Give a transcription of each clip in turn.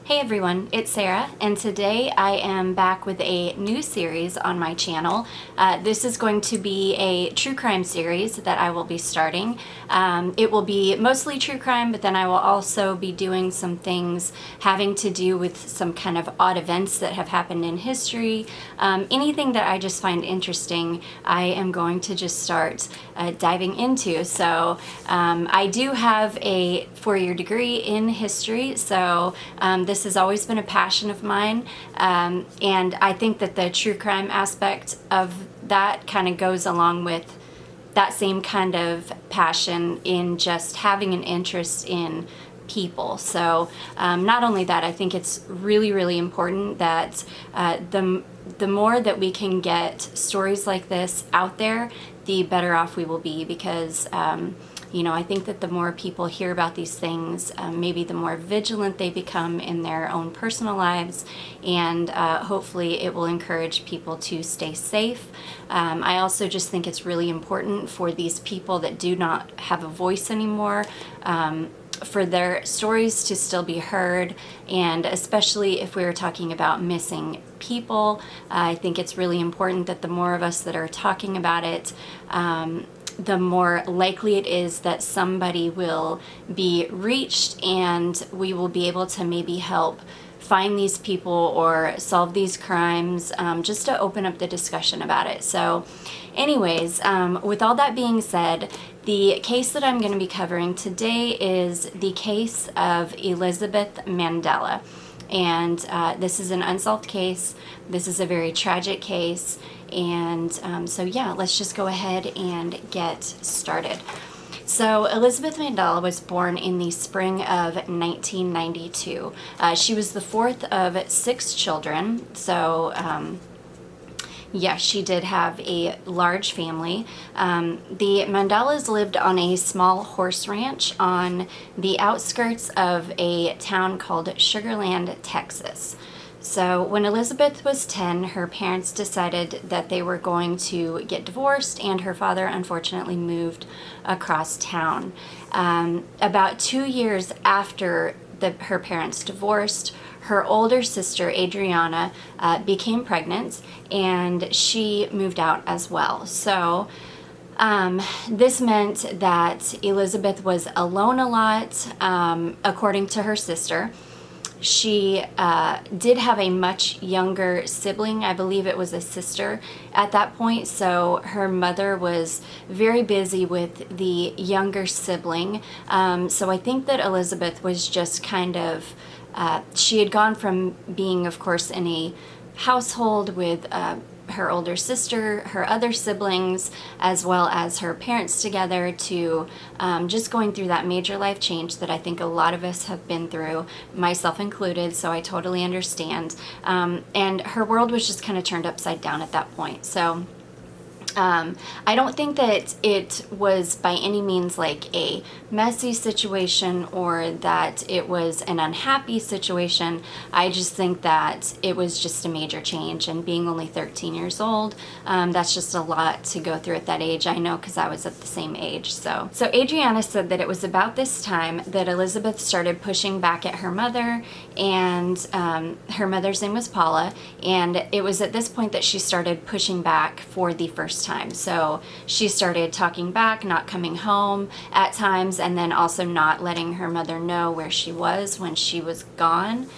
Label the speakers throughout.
Speaker 1: Hey everyone, it's Sarah, and today I am back with a new series on my channel. This is going to be a true crime series that I will be starting. It will be mostly true crime, but then I will also be doing some things having to do with some kind of odd events that have happened in history. Anything that I just find interesting, I am going to just start diving into. So I do have a four-year degree in history, so this has always been a passion of mine, and I think that the true crime aspect of that kind of goes along with that same kind of passion in just having an interest in people. So not only that, I think it's really, really important that the more that we can get stories like this out there, the better off we will be, because you know, I think that the more people hear about these things, maybe the more vigilant they become in their own personal lives, and hopefully it will encourage people to stay safe. I also just think it's really important for these people that do not have a voice anymore, for their stories to still be heard, and especially if we were talking about missing people, I think it's really important that the more of us that are talking about it, the more likely it is that somebody will be reached and we will be able to maybe help find these people or solve these crimes, just to open up the discussion about it. So anyways, with all that being said, the case that I'm going to be covering today is the case of Elisabeth Mandala. And this is an unsolved case. This is a very tragic case. And so yeah, let's just go ahead and get started. So Elisabeth Mandala was born in the spring of 1992. She was the fourth of 6 children. So yes, she did have a large family. The Mandalas lived on a small horse ranch on the outskirts of a town called Sugarland, Texas. So when Elisabeth was 10, her parents decided that they were going to get divorced, and her father unfortunately moved across town. About 2 years after her parents divorced, her older sister, Adriana, became pregnant, and she moved out as well. So this meant that Elisabeth was alone a lot, according to her sister. She did have a much younger sibling. I believe it was a sister at that point. So her mother was very busy with the younger sibling. So I think that Elisabeth was just kind of, she had gone from being, of course, in a household with her older sister, her other siblings, as well as her parents together, to just going through that major life change that I think a lot of us have been through, myself included, so I totally understand. And her world was just kind of turned upside down at that point. So I don't think that it was by any means like a messy situation or that it was an unhappy situation. I just think that it was just a major change, and being only 13 years old, that's just a lot to go through at that age. I know, because I was at the same age. So Adriana said that it was about this time that Elisabeth started pushing back at her mother, and her mother's name was Paula, and it was at this point that she started pushing back for the first time. So she started talking back, not coming home at times, and then also not letting her mother know where she was when she was gone.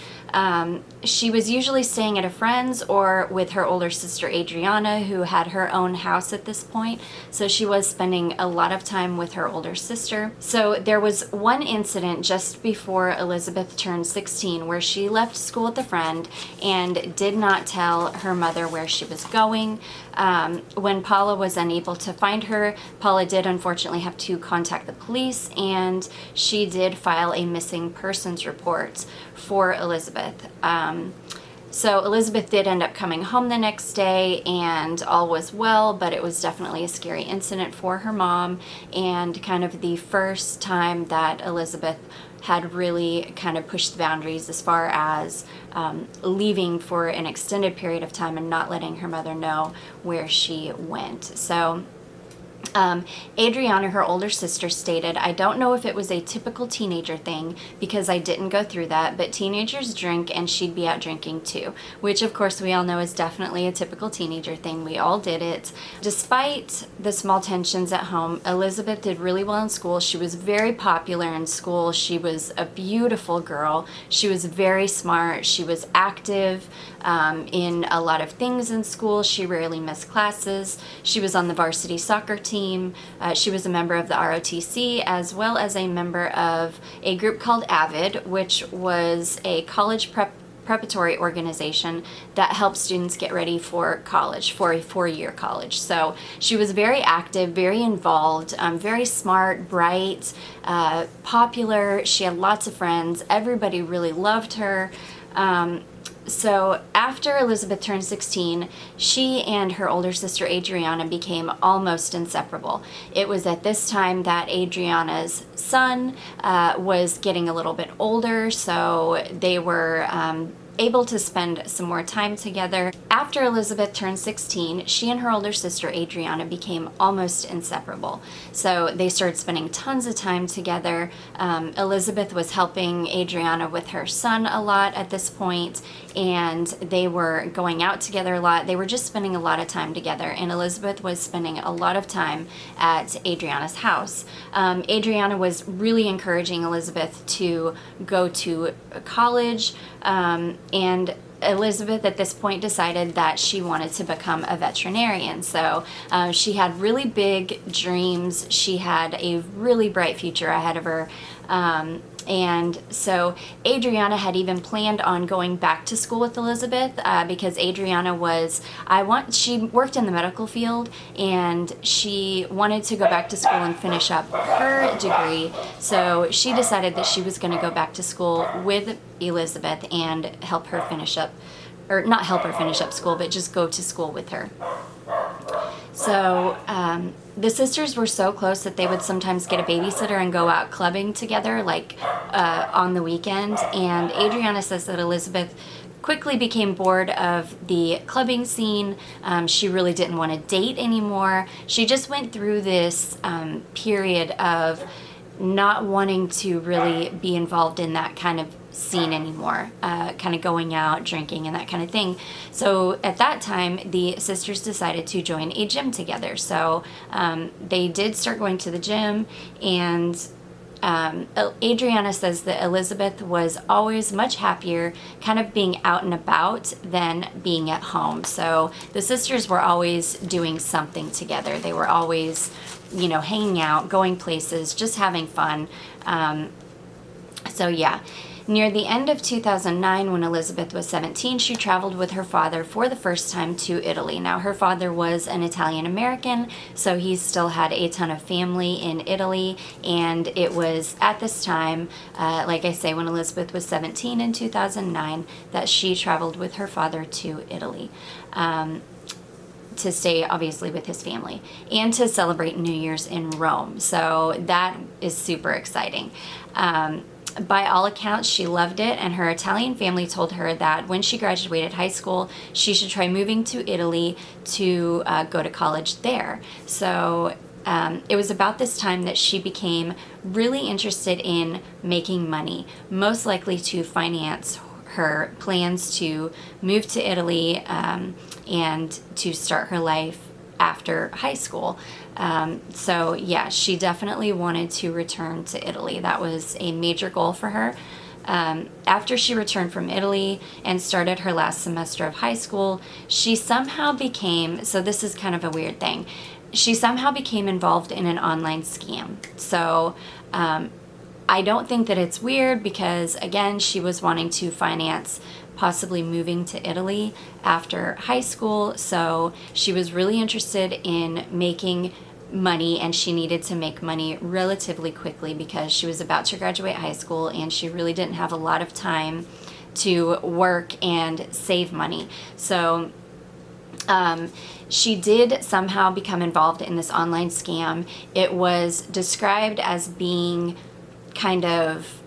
Speaker 1: She was usually staying at a friend's or with her older sister Adriana, who had her own house at this point. So she was spending a lot of time with her older sister. So there was one incident just before Elisabeth turned 16 where she left school with a friend and did not tell her mother where she was going. When Paula was unable to find her, Paula did unfortunately have to contact the police, and she did file a missing persons report for Elisabeth. So Elisabeth did end up coming home the next day, and all was well, but it was definitely a scary incident for her mom, and kind of the first time that Elisabeth had really kind of pushed the boundaries as far as leaving for an extended period of time and not letting her mother know where she went. So Adriana, her older sister, stated, "I don't know if it was a typical teenager thing because I didn't go through that, but teenagers drink and she'd be out drinking too," which of course we all know is definitely a typical teenager thing. We all did it. Despite the small tensions at home, Elisabeth did really well in school. She was very popular in school. She was a beautiful girl. She was very smart. She was active in a lot of things in school. She rarely missed classes. She was on the varsity soccer team. She was a member of the ROTC as well as a member of a group called AVID, which was a college preparatory organization that helps students get ready for college, for a 4-year college. So she was very active, very involved, very smart, bright, popular. She had lots of friends. Everybody really loved her. So after Elisabeth turned 16, she and her older sister Adriana became almost inseparable. It was at this time that Adriana's son was getting a little bit older, so they were able to spend some more time together. After Elisabeth turned 16, she and her older sister Adriana became almost inseparable. So they started spending tons of time together. Elisabeth was helping Adriana with her son a lot at this point, and they were going out together a lot. They were just spending a lot of time together, and Elisabeth was spending a lot of time at Adriana's house. Adriana was really encouraging Elisabeth to go to college, and Elisabeth at this point decided that she wanted to become a veterinarian. So she had really big dreams. She had a really bright future ahead of her. And so Adriana had even planned on going back to school with Elisabeth because Adriana she worked in the medical field and she wanted to go back to school and finish up her degree. So she decided that she was going to go back to school with Elisabeth and help her finish up, or not help her finish up school, but just go to school with her. So the sisters were so close that they would sometimes get a babysitter and go out clubbing together, like on the weekend. And Adriana says that Elisabeth quickly became bored of the clubbing scene. She really didn't want to date anymore. She just went through this period of not wanting to really be involved in that kind of scene anymore, kind of going out, drinking, and that kind of thing. So at that time, the sisters decided to join a gym together. So they did start going to the gym, and Adriana says that Elisabeth was always much happier kind of being out and about than being at home. So the sisters were always doing something together. They were always, hanging out, going places, just having fun. So yeah. Near the end of 2009, when Elisabeth was 17, she traveled with her father for the first time to Italy. Now, her father was an Italian-American, so he still had a ton of family in Italy, and it was at this time, like I say, when Elisabeth was 17 in 2009, that she traveled with her father to Italy. To stay obviously with his family and to celebrate New Year's in Rome. So that is super exciting. By all accounts, she loved it, and her Italian family told her that when she graduated high school, she should try moving to Italy to go to college there. So it was about this time that she became really interested in making money, most likely to finance her plans to move to Italy and to start her life after high school. So yeah, she definitely wanted to return to Italy. That was a major goal for her. After she returned from Italy and started her last semester of high school, she somehow became, so this is kind of a weird thing, she somehow became involved in an online scam. So I don't think that it's weird because, again, she was wanting to finance possibly moving to Italy after high school. So she was really interested in making money, and she needed to make money relatively quickly because she was about to graduate high school and she really didn't have a lot of time to work and save money. So she did somehow become involved in this online scam. It was described as being kind of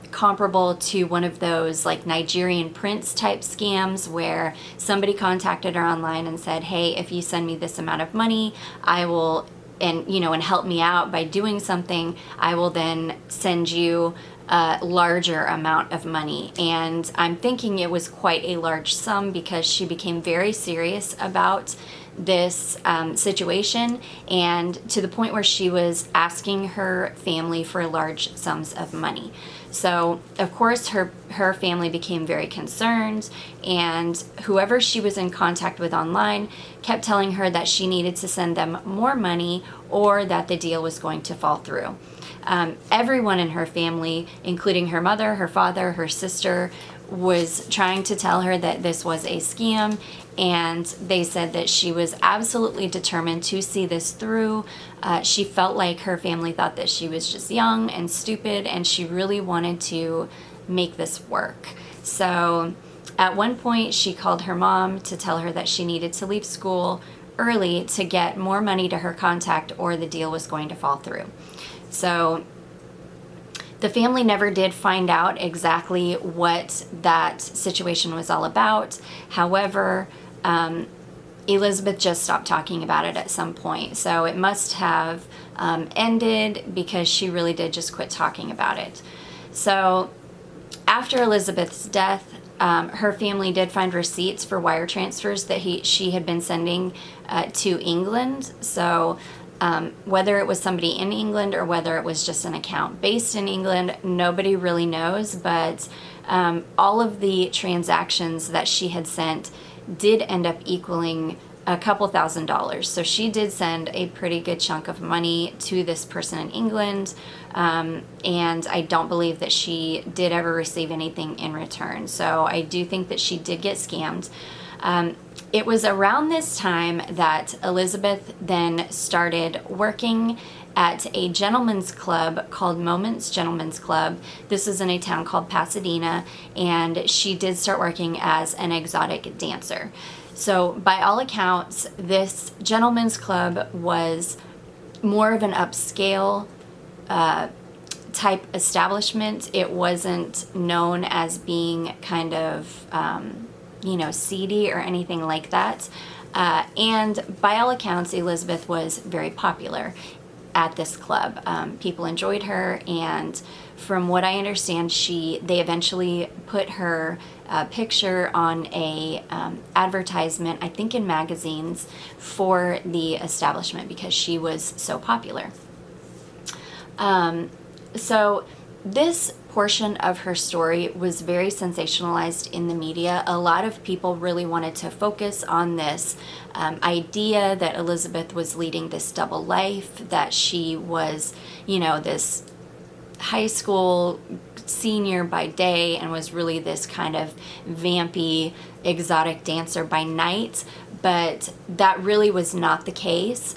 Speaker 1: comparable to one of those like Nigerian prince type scams where somebody contacted her online and said, hey, if you send me this amount of money, I will and help me out by doing something, I will then send you a larger amount of money. And I'm thinking it was quite a large sum, because she became very serious about this situation, and to the point where she was asking her family for large sums of money. So of course her family became very concerned, and whoever she was in contact with online kept telling her that she needed to send them more money or that the deal was going to fall through. Everyone in her family, including her mother, her father, her sister, was trying to tell her that this was a scam, and they said that she was absolutely determined to see this through. She felt like her family thought that she was just young and stupid, and she really wanted to make this work. So at one point she called her mom to tell her that she needed to leave school early to get more money to her contact, or the deal was going to fall through. So the family never did find out exactly what that situation was all about. However, Elisabeth just stopped talking about it at some point. So it must have ended, because she really did just quit talking about it. So after Elisabeth's death, her family did find receipts for wire transfers that she had been sending to England. So whether it was somebody in England or whether it was just an account based in England, nobody really knows, but all of the transactions that she had sent did end up equaling a couple $1,000s. So she did send a pretty good chunk of money to this person in England, and I don't believe that she did ever receive anything in return. So I do think that she did get scammed. It was around this time that Elisabeth then started working at a gentleman's club called Moments Gentlemen's Club. This is in a town called Pasadena, and she did start working as an exotic dancer. So by all accounts, this gentleman's club was more of an upscale type establishment. It wasn't known as being kind of seedy or anything like that. And by all accounts, Elisabeth was very popular at this club. People enjoyed her, and from what I understand, they eventually put her picture on a advertisement, I think in magazines, for the establishment, because she was so popular. So this portion of her story was very sensationalized in the media. A lot of people really wanted to focus on this idea that Elisabeth was leading this double life, that she was, this high school senior by day and was really this kind of vampy, exotic dancer by night. But that really was not the case.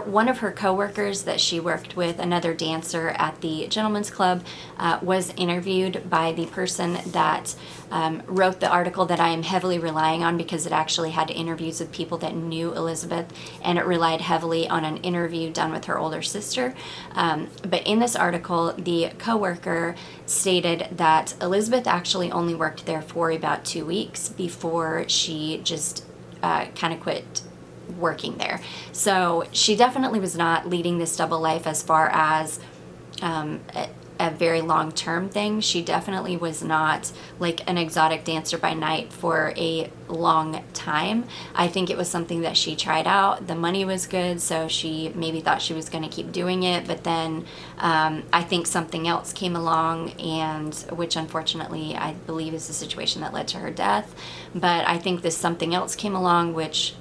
Speaker 1: One of her coworkers that she worked with, another dancer at the Gentlemen's Club, was interviewed by the person that wrote the article that I am heavily relying on, because it actually had interviews with people that knew Elisabeth, and it relied heavily on an interview done with her older sister. But in this article, the coworker stated that Elisabeth actually only worked there for about 2 weeks before she just kind of quit working there. So she definitely was not leading this double life as far as a very long-term thing. She definitely was not like an exotic dancer by night for a long time. I think it was something that she tried out. The money was good, so she maybe thought she was going to keep doing it, but then I think something else came along, and which unfortunately I believe is the situation that led to her death. But I think this something else came along which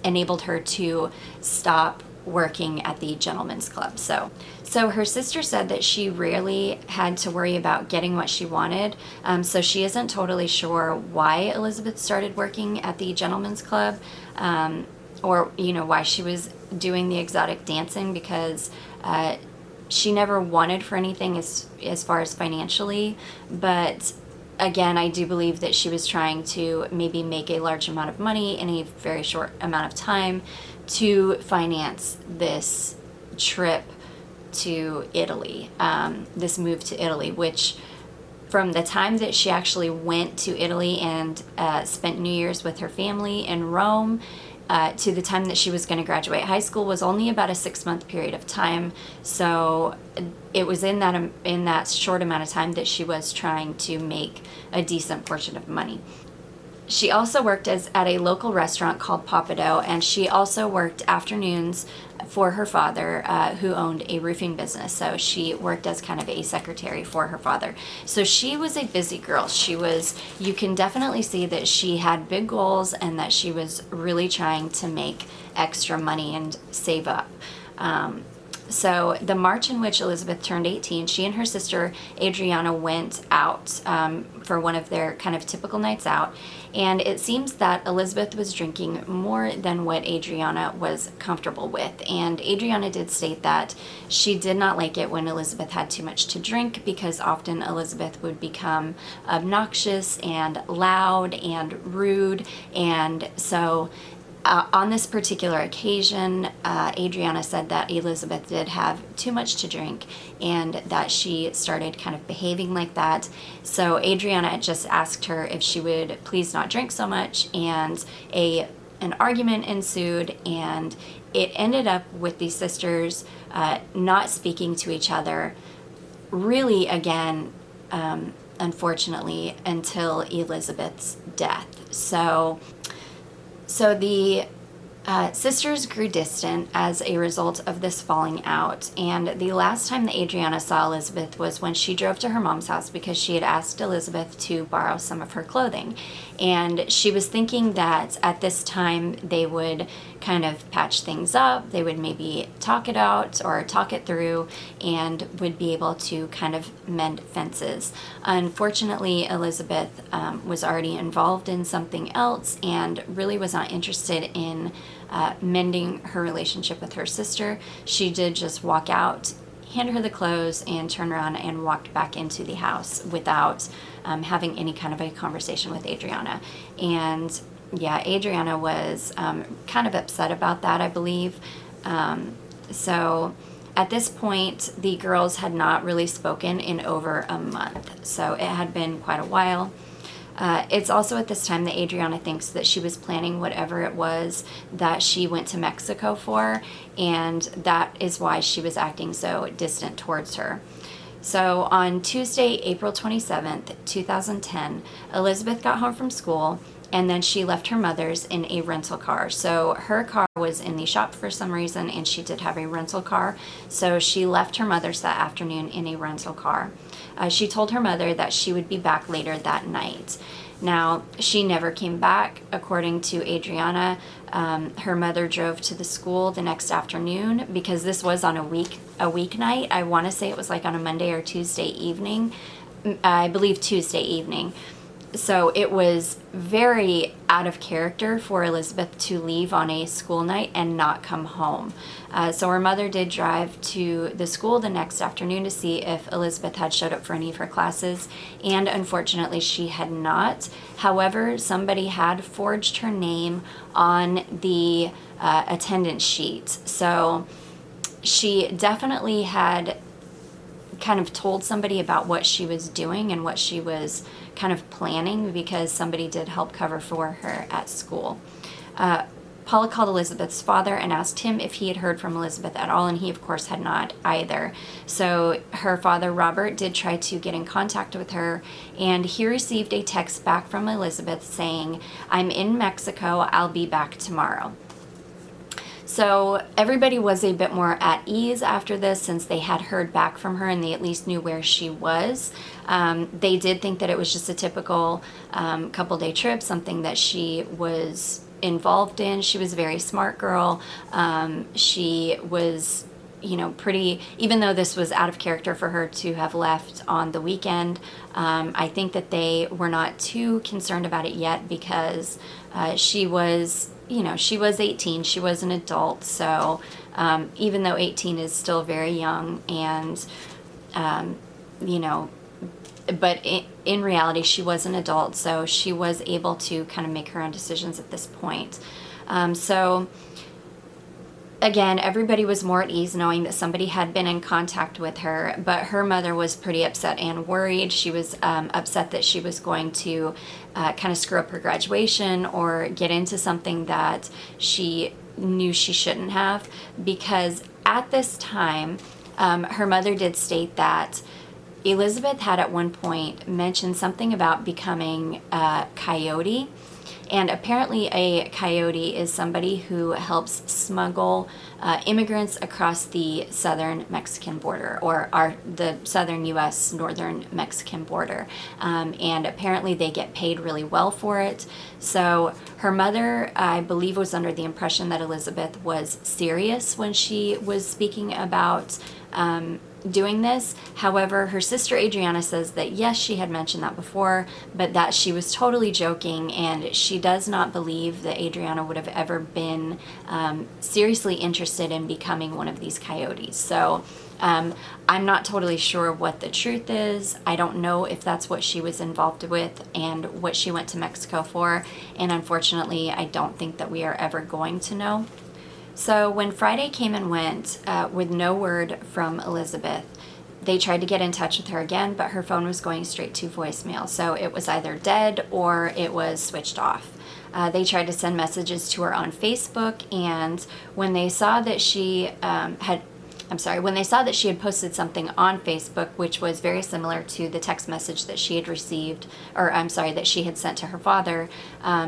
Speaker 1: enabled her to stop working at the Gentlemen's Club. So her sister said that she rarely had to worry about getting what she wanted. So she isn't totally sure why Elisabeth started working at the Gentlemen's Club, or why she was doing the exotic dancing, because she never wanted for anything as far as financially. But again, I do believe that she was trying to maybe make a large amount of money in a very short amount of time to finance this trip to Italy, this move to Italy, which from the time that she actually went to Italy and spent New Year's with her family in Rome, to the time that she was going to graduate high school was only about a 6-month period of time. So it was in that short amount of time that she was trying to make a decent portion of money. She also worked at a local restaurant called Papado, and she also worked afternoons for her father, who owned a roofing business. So she worked as kind of a secretary for her father. So she was a busy girl. You can definitely see that she had big goals and that she was really trying to make extra money and save up. So the March in which Elisabeth turned 18, she and her sister Adriana went out for one of their kind of typical nights out. And it seems that Elisabeth was drinking more than what Adriana was comfortable with. And Adriana did state that she did not like it when Elisabeth had too much to drink, because often Elisabeth would become obnoxious and loud and rude. And so on this particular occasion, Adriana said that Elisabeth did have too much to drink and that she started kind of behaving like that. So Adriana just asked her if she would please not drink so much, and an argument ensued, and it ended up with these sisters not speaking to each other really again, unfortunately, until Elisabeth's death. So the sisters grew distant as a result of this falling out, and the last time that Adriana saw Elisabeth was when she drove to her mom's house because she had asked Elisabeth to borrow some of her clothing. And she was thinking that at this time they would kind of patch things up, they would maybe talk it out or talk it through, and would be able to kind of mend fences. Unfortunately, Elisabeth was already involved in something else and really was not interested in mending her relationship with her sister. She did just walk out, hand her the clothes, and turn around and walked back into the house without having any kind of a conversation with Adriana. And yeah, Adriana was kind of upset about that, I believe. So at this point, the girls had not really spoken in over a month. So it had been quite a while. It's also at this time that Adriana thinks that she was planning whatever it was that she went to Mexico for, and that is why she was acting so distant towards her. So on Tuesday, April 27th, 2010, Elisabeth got home from school, and then she left her mother's in a rental car. So her car was in the shop for some reason, and she did have a rental car. So she left her mother's that afternoon in a rental car. She told her mother that she would be back later that night. Now, she never came back. According to Adriana, her mother drove to the school the next afternoon, because this was on a weeknight. I want to say it was like on a Monday or Tuesday evening. I believe Tuesday evening. So it was very out of character for Elisabeth to leave on a school night and not come home. So her mother did drive to the school the next afternoon to see if Elisabeth had showed up for any of her classes, and unfortunately she had not. However, somebody had forged her name on the attendance sheet. So she definitely had kind of told somebody about what she was doing and what she was kind of planning, because somebody did help cover for her at school. Paula called Elisabeth's father and asked him if he had heard from Elisabeth at all, and he of course had not either. So her father, Robert, did try to get in contact with her, and he received a text back from Elisabeth saying, "I'm in Mexico, I'll be back tomorrow." So everybody was a bit more at ease after this, since they had heard back from her and they at least knew where she was. They did think that it was just a typical couple-day trip, something that she was involved in. She was a very smart girl. She was, pretty, even though this was out of character for her to have left on the weekend, I think that they were not too concerned about it yet, because she was 18, she was an adult. So even though 18 is still very young, and but in reality she was an adult, so she was able to kind of make her own decisions at this point. So Elisabeth, Again, everybody was more at ease knowing that somebody had been in contact with her, but her mother was pretty upset and worried. She was upset that she was going to kind of screw up her graduation or get into something that she knew she shouldn't have, because at this time, her mother did state that Elisabeth had at one point mentioned something about becoming a coyote. And apparently a coyote is somebody who helps smuggle immigrants across the southern Mexican border, or the southern U.S. northern Mexican border. And apparently they get paid really well for it. So her mother, I believe, was under the impression that Elisabeth was serious when she was speaking about doing this. However, her sister Adriana says that yes, she had mentioned that before, but that she was totally joking, and she does not believe that Adriana would have ever been seriously interested in becoming one of these coyotes. So I'm not totally sure what the truth is. I don't know if that's what she was involved with and what she went to Mexico for, and unfortunately I don't think that we are ever going to know. So when Friday came and went with no word from Elisabeth, they tried to get in touch with her again, but her phone was going straight to voicemail. So it was either dead or it was switched off. They tried to send messages to her on Facebook, and when they saw that she when they saw that she had posted something on Facebook, which was very similar to the text message that she had received, that she had sent to her father,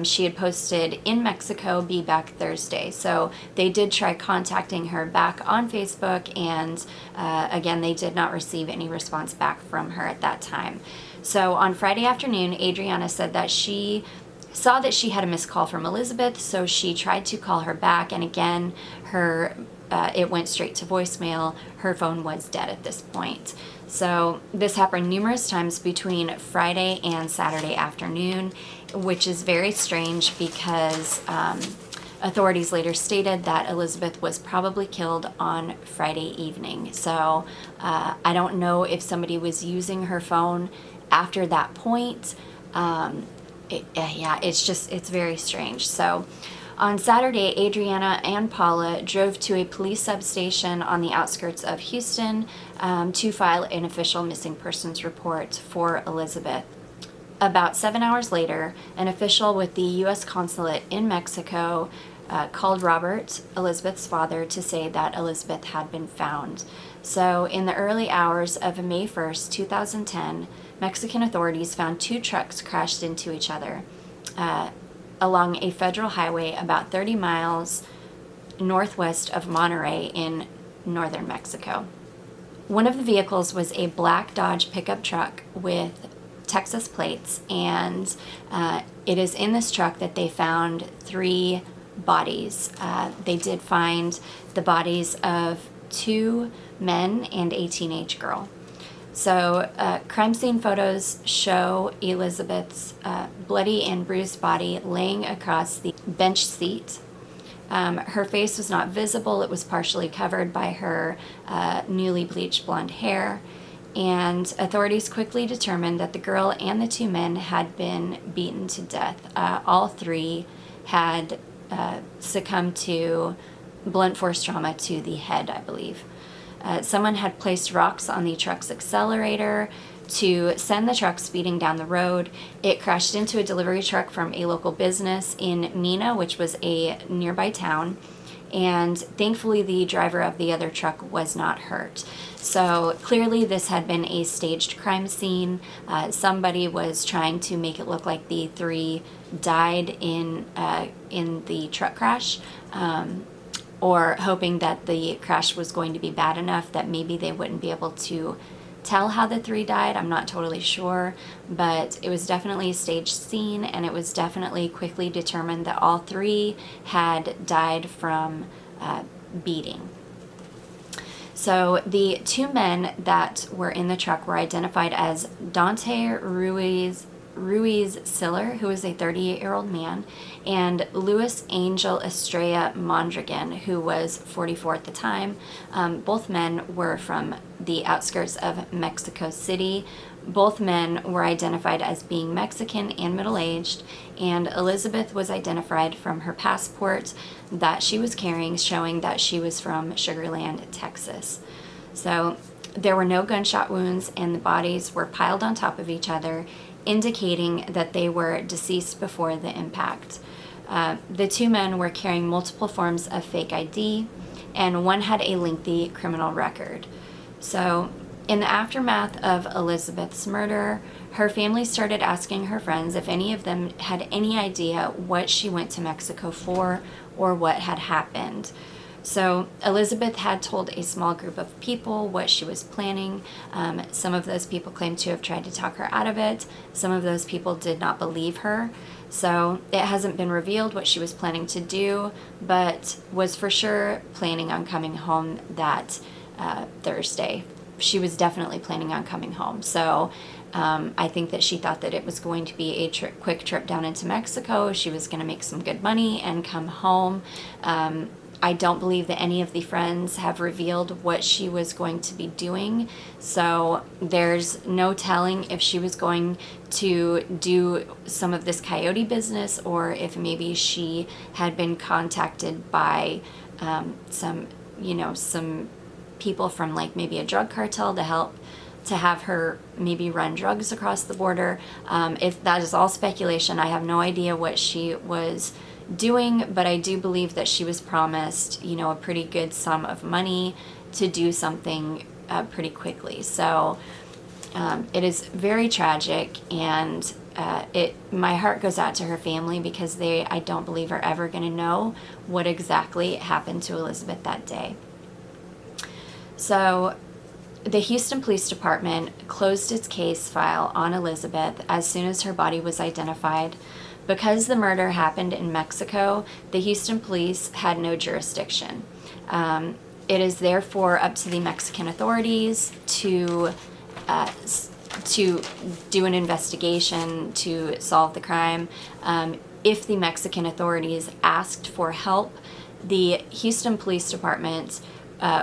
Speaker 1: she had posted, "In Mexico, be back Thursday." So they did try contacting her back on Facebook, and again, they did not receive any response back from her at that time. So on Friday afternoon, Adriana said that she saw that she had a missed call from Elisabeth, so she tried to call her back, and again, it went straight to voicemail. Her phone was dead at this point. So this happened numerous times between Friday and Saturday afternoon, which is very strange because authorities later stated that Elisabeth was probably killed on Friday evening. So I don't know if somebody was using her phone after that point. It's very strange. So on Saturday, Adriana and Paula drove to a police substation on the outskirts of Houston to file an official missing persons report for Elisabeth. About 7 hours later, an official with the U.S. consulate in Mexico called Robert, Elisabeth's father, to say that Elisabeth had been found. So in the early hours of May 1st, 2010, Mexican authorities found two trucks crashed into each other along a federal highway about 30 miles northwest of Monterrey in northern Mexico. One of the vehicles was a black Dodge pickup truck with Texas plates, and it is in this truck that they found three bodies. They did find the bodies of two men and a teenage girl. So crime scene photos show Elisabeth's bloody and bruised body laying across the bench seat. Her face was not visible. It was partially covered by her newly bleached blonde hair. And authorities quickly determined that the girl and the two men had been beaten to death. All three had succumbed to blunt force trauma to the head, I believe. Someone had placed rocks on the truck's accelerator to send the truck speeding down the road. It crashed into a delivery truck from a local business in Mina, which was a nearby town, and thankfully the driver of the other truck was not hurt. So clearly this had been a staged crime scene. Somebody was trying to make it look like the three died in the truck crash, or hoping that the crash was going to be bad enough that maybe they wouldn't be able to tell how the three died. I'm not totally sure, but it was definitely a staged scene, and it was definitely quickly determined that all three had died from beating. So the two men that were in the truck were identified as Dante Ruiz Ruiz Siller, who was a 38-year-old man, and Luis Angel Estrella Mondragon, who was 44 at the time. Both men were from the outskirts of Mexico City. Both men were identified as being Mexican and middle-aged, and Elisabeth was identified from her passport that she was carrying, showing that she was from Sugar Land, Texas. So there were no gunshot wounds, and the bodies were piled on top of each other, indicating that they were deceased before the impact. The two men were carrying multiple forms of fake ID, and one had a lengthy criminal record. So in the aftermath of Elisabeth's murder, her family started asking her friends if any of them had any idea what she went to Mexico for or what had happened. So Elisabeth had told a small group of people what she was planning. Some of those people claimed to have tried to talk her out of it. Some of those people did not believe her. So it hasn't been revealed what she was planning to do, but was for sure planning on coming home that Thursday. She was definitely planning on coming home. So I think that she thought that it was going to be a quick trip down into Mexico. She was going to make some good money and come home. I don't believe that any of the friends have revealed what she was going to be doing. So there's no telling if she was going to do some of this coyote business, or if maybe she had been contacted by some people from like maybe a drug cartel to help to have her maybe run drugs across the border. If that is all speculation, I have no idea what she was doing, but I do believe that she was promised, a pretty good sum of money to do something pretty quickly. So it is very tragic, and my heart goes out to her family, because I don't believe are ever going to know what exactly happened to Elisabeth that day. So the Houston Police Department closed its case file on Elisabeth as soon as her body was identified. Because the murder happened in Mexico, the Houston police had no jurisdiction. It is therefore up to the Mexican authorities to do an investigation to solve the crime. If the Mexican authorities asked for help, the Houston Police Department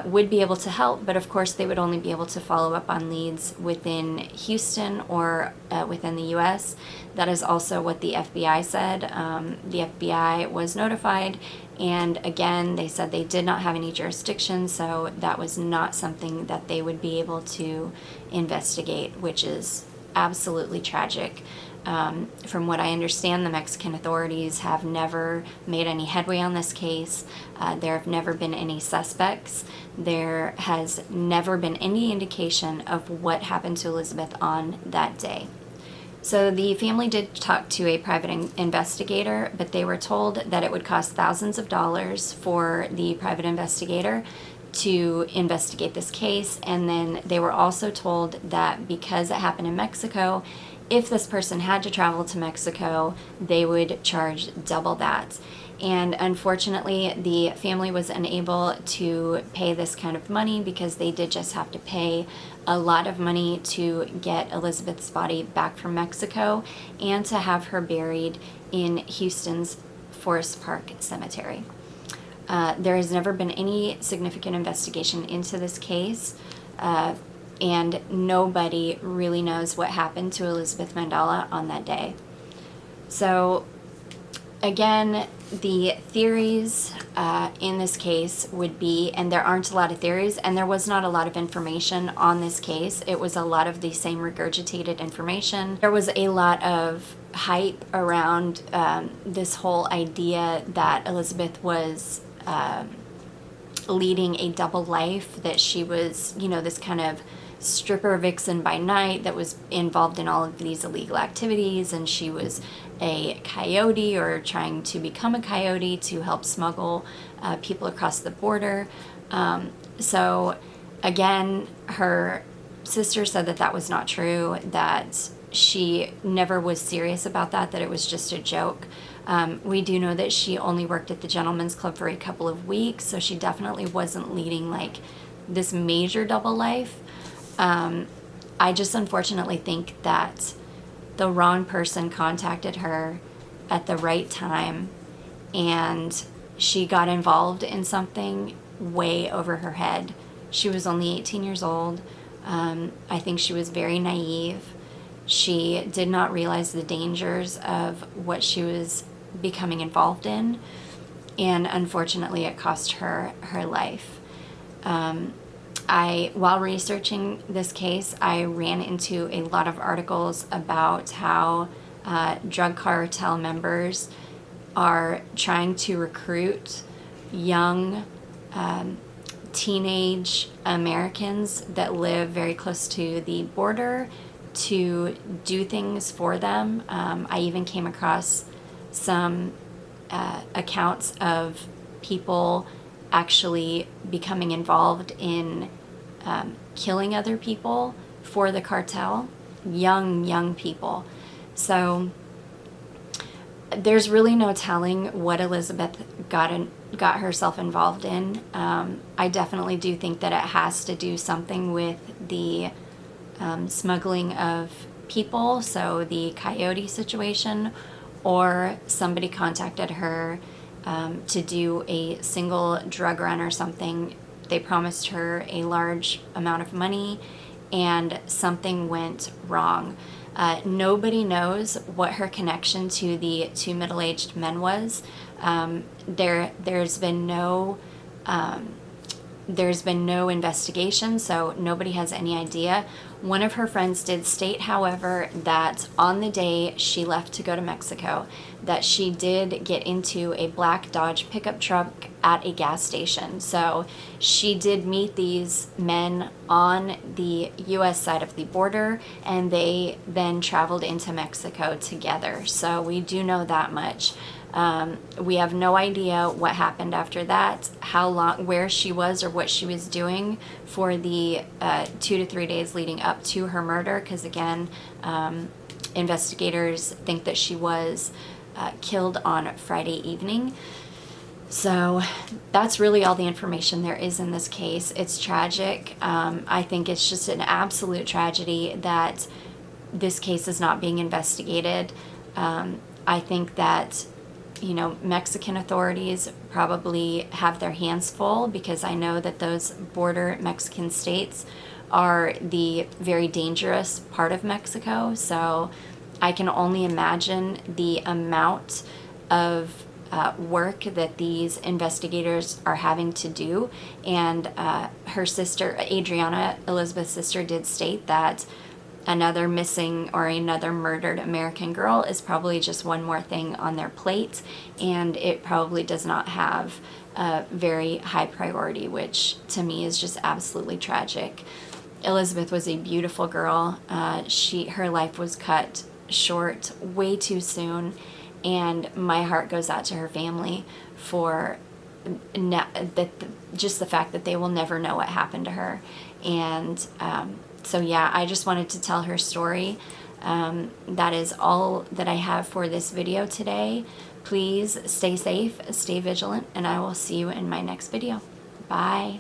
Speaker 1: would be able to help, but of course they would only be able to follow up on leads within Houston or within the U.S. That is also what the FBI said. The FBI was notified, and again, they said they did not have any jurisdiction, so that was not something that they would be able to investigate, which is absolutely tragic. From what I understand, the Mexican authorities have never made any headway on this case. There have never been any suspects. There has never been any indication of what happened to Elisabeth on that day. So the family did talk to a private investigator, but they were told that it would cost thousands of dollars for the private investigator to investigate this case. And then they were also told that because it happened in Mexico, if this person had to travel to Mexico, they would charge double that. And unfortunately, the family was unable to pay this kind of money, because they did just have to pay a lot of money to get Elisabeth's body back from Mexico and to have her buried in Houston's Forest Park Cemetery. There has never been any significant investigation into this case. And nobody really knows what happened to Elisabeth Mandala on that day. So again, the theories in this case would be, and there aren't a lot of theories, and there was not a lot of information on this case. It was a lot of the same regurgitated information. There was a lot of hype around this whole idea that Elisabeth was leading a double life, that she was, this kind of stripper vixen by night that was involved in all of these illegal activities, and she was a coyote, or trying to become a coyote to help smuggle people across the border. So again, her sister said that that was not true, that she never was serious about that it was just a joke. We do know that she only worked at the Gentleman's Club for a couple of weeks, so she definitely wasn't leading like this major double life. I just unfortunately think that the wrong person contacted her at the right time, and she got involved in something way over her head. She was only 18 years old. I think she was very naive. She did not realize the dangers of what she was becoming involved in, and unfortunately it cost her her life. While researching this case, I ran into a lot of articles about how drug cartel members are trying to recruit young teenage Americans that live very close to the border to do things for them. I even came across some accounts of people actually becoming involved in killing other people for the cartel, young people. So there's really no telling what Elisabeth got herself involved in. I definitely do think that it has to do something with the smuggling of people, so the coyote situation, or somebody contacted her to do a single drug run or something. They promised her a large amount of money and something went wrong. Nobody knows what her connection to the two middle-aged men was. There's been no investigation, so nobody has any idea. One of her friends did state, however, that on the day she left to go to Mexico, that she did get into a black Dodge pickup truck at a gas station. So she did meet these men on the U.S. side of the border, and they then traveled into Mexico together. So we do know that much. We have no idea what happened after that, how long, where she was, or what she was doing for the 2 to 3 days leading up to her murder, because again, investigators think that she was killed on Friday evening. So that's really all the information there is in this case. It's tragic. I think it's just an absolute tragedy that this case is not being investigated. I think that Mexican authorities probably have their hands full, because I know that those border Mexican states are the very dangerous part of Mexico. So I can only imagine the amount of work that these investigators are having to do. And her sister, Adriana, Elisabeth's sister, did state that another missing or another murdered American girl is probably just one more thing on their plate, and it probably does not have a very high priority, which to me is just absolutely tragic. Elisabeth was a beautiful girl. Her life was cut short way too soon, and my heart goes out to her family for just the fact that they will never know what happened to her. And so yeah, I just wanted to tell her story. That is all that I have for this video today. Please stay safe, stay vigilant, and I will see you in my next video. Bye.